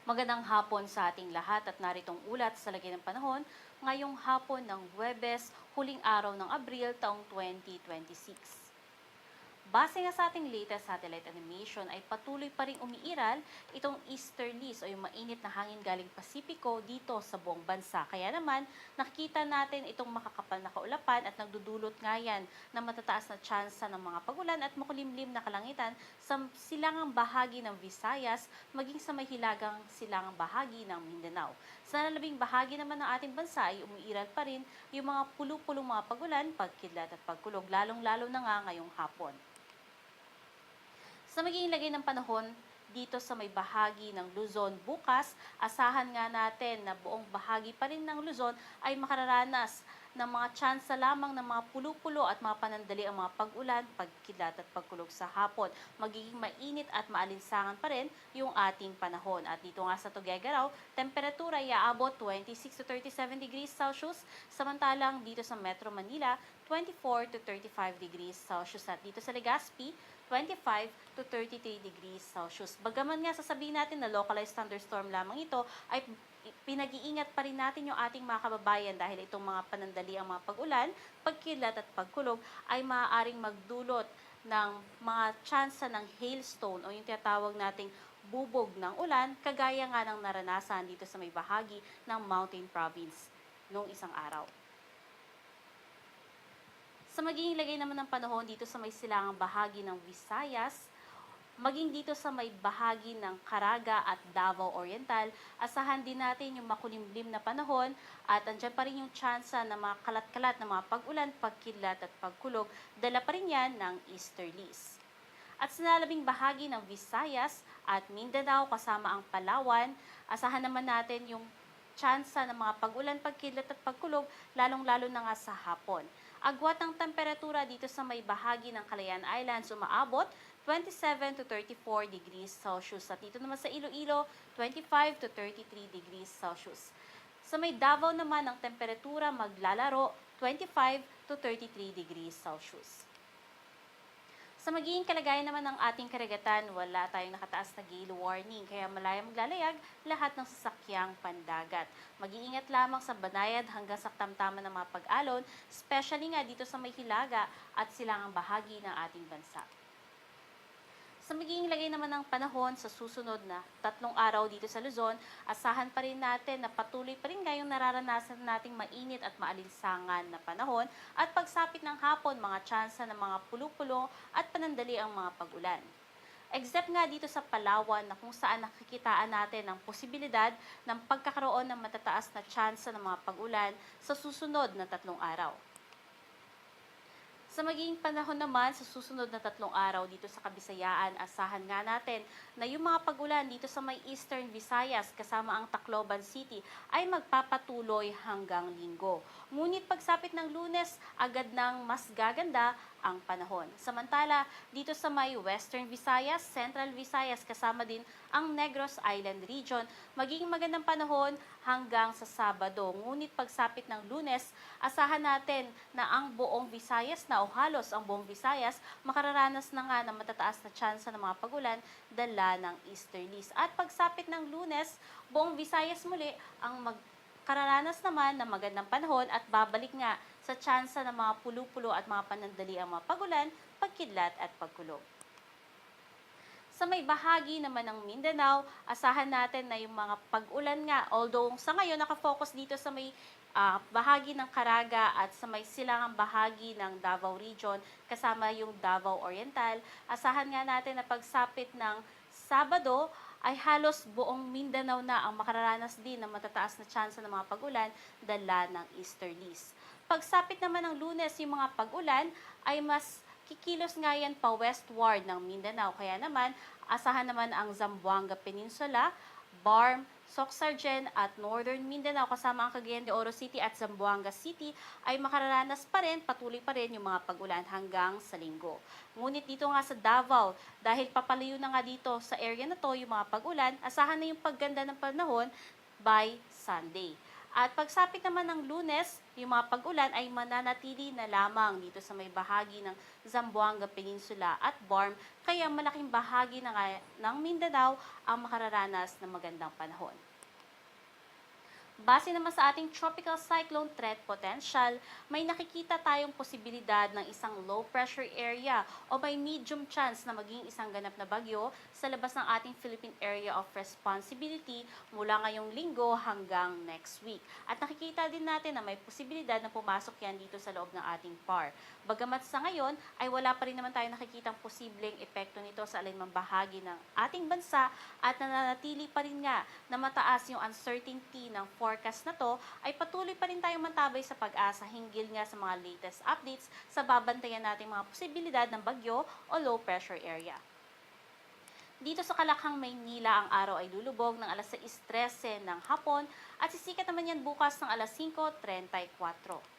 Magandang hapon sa ating lahat at naritong ulat sa lagay ng panahon ngayong hapon ng Huwebes, huling araw ng Abril taong 2026. Base nga sa ating latest satellite animation ay patuloy pa rin umiiral itong easterlies o yung mainit na hangin galing Pasipiko dito sa buong bansa. Kaya naman nakikita natin itong makakapal na kaulapan at nagdudulot nga yan ng matataas na tsansa ng mga pagulan at makulimlim na kalangitan sa silangang bahagi ng Visayas maging sa may hilagang silangang bahagi ng Mindanao. Sa nalabing bahagi naman ng ating bansa ay umiiral pa rin yung mga pulu-pulong mga pagulan, pagkidlat at pagkulog, lalong-lalo na nga ngayong hapon. Sa magiging lagay ng panahon dito sa may bahagi ng Luzon bukas, asahan nga natin na buong bahagi pa rin ng Luzon ay makararanas ng mga tsansa lamang ng mga pulo-pulo at mga panandali ang mga pag-ulan, pagkilat at pagkulog sa hapon. Magiging mainit at maalinsangan pa rin yung ating panahon. At dito nga sa Tuguegarao, temperatura ay aabot 26 to 37 degrees Celsius, samantalang dito sa Metro Manila, 24 to 35 degrees Celsius. At dito sa Legazpi, 25 to 33 degrees Celsius. Bagaman nga sasabihin natin na localized thunderstorm lamang ito, ay pinag-iingat pa rin natin yung ating mga kababayan dahil itong mga panandali ang mga pag-ulan, pagkilat at pagkulog ay maaaring magdulot ng mga tsansa ng hailstone o yung tinatawag nating bubog ng ulan, kagaya nga ng naranasan dito sa may bahagi ng Mountain Province noong isang araw. Sa magiging lagay naman ng panahon dito sa may silangang bahagi ng Visayas, maging dito sa may bahagi ng Caraga at Davao Oriental, asahan din natin yung makulimlim na panahon at andyan pa rin yung tsansa na mga kalat-kalat na mga pag-ulan, pagkilat at pagkulog, dala pa rin yan ng easterlies. At sa nalabing bahagi ng Visayas at Mindanao kasama ang Palawan, asahan naman natin yung tsansa ng mga pag-ulan, pagkilat at pagkulog, lalong-lalo na nga sa hapon. Agwat ng temperatura dito sa may bahagi ng Calayan Islands umaabot 27 to 34 degrees Celsius. At dito naman sa Iloilo, 25 to 33 degrees Celsius. Sa may Davao naman ang temperatura maglalaro 25 to 33 degrees Celsius. Sa magiging kalagayan naman ng ating karagatan, wala tayong nakataas na gale warning, kaya malayang maglalayag lahat ng sasakyang pandagat. Mag-iingat lamang sa banayad hanggang sa tamtaman ng mga pag-alon, especially nga dito sa may hilaga at silangang bahagi ng ating bansa. Sa magiging lagay naman ng panahon sa susunod na 3 araw dito sa Luzon, asahan pa rin natin na patuloy pa rin ngayong nararanasan nating mainit at maalinsangan na panahon at pagsapit ng hapon, mga tsansa ng mga pulo-pulo at panandali ang mga pag-ulan. Except nga dito sa Palawan na kung saan nakikitaan natin ang posibilidad ng pagkakaroon ng matataas na tsansa ng mga pag-ulan sa susunod na 3 araw. Sa magiging panahon naman sa susunod na 3 araw dito sa Kabisayaan, asahan nga natin na yung mga pag-ulan dito sa may Eastern Visayas kasama ang Tacloban City ay magpapatuloy hanggang Linggo. Ngunit pagsapit ng Lunes, agad nang mas gaganda ang panahon. Samantala, dito sa may Western Visayas, Central Visayas kasama din ang Negros Island Region, magiging magandang panahon hanggang sa Sabado. Ngunit pagsapit ng Lunes, asahan natin na ang buong Visayas na o halos ang buong Visayas makararanas na nga ng matataas na tsansa ng mga pagulan dala ng easterlies. At pagsapit ng Lunes, buong Visayas muli ang kararanas naman ng magandang panahon at babalik nga sa tsansa ng mga pulo-pulo at mga panandali ang mga pagulan, pagkidlat at pagkulog. Sa may bahagi naman ng Mindanao, asahan natin na yung mga pag-ulan nga, although sa ngayon nakafocus dito sa may bahagi ng Caraga at sa may silangang bahagi ng Davao Region, kasama yung Davao Oriental, asahan nga natin na pagsapit ng Sabado, ay halos buong Mindanao na ang makararanas din ng matataas na tsansa ng mga pag-ulan dala ng easterlies. Pagsapit naman ng Lunes, yung mga pag-ulan ay mas kikilos nga yan pa westward ng Mindanao. Kaya naman, asahan naman ang Zamboanga Peninsula, Barm, Soxargen at Northern Mindanao kasama ang Cagayan de Oro City at Zamboanga City ay makararanas pa rin, patuloy pa rin yung mga pag-ulan hanggang sa Linggo. Ngunit dito nga sa Davao, dahil papalayo na nga dito sa area na to yung mga pag-ulan, asahan na yung pagganda ng panahon by Sunday. At pagsapit naman ng Lunes, yung mga pag-ulan ay mananatili na lamang dito sa may bahagi ng Zamboanga Peninsula at Barm, kaya malaking bahagi ng Mindanao ang makararanas ng magandang panahon. Base naman sa ating tropical cyclone threat potential, may nakikita tayong posibilidad ng isang low pressure area o may medium chance na maging isang ganap na bagyo sa labas ng ating Philippine Area of Responsibility mula ngayong linggo hanggang next week. At nakikita din natin na may posibilidad na pumasok yan dito sa loob ng ating PAR. Bagamat sa ngayon ay wala pa rin naman tayo nakikitang posibleng epekto nito sa alinmang bahagi ng ating bansa at nananatili pa rin nga na mataas yung uncertainty ng forecast na to, ay patuloy pa rin tayong mantabay sa pag-asa hinggil nga sa mga latest updates sa babantayan nating mga posibilidad ng bagyo o low pressure area. Dito sa Kalakhang, Maynila, ang araw ay lulubog ng alas 6:13 ng hapon at sisikat naman yan bukas ng alas 5:34.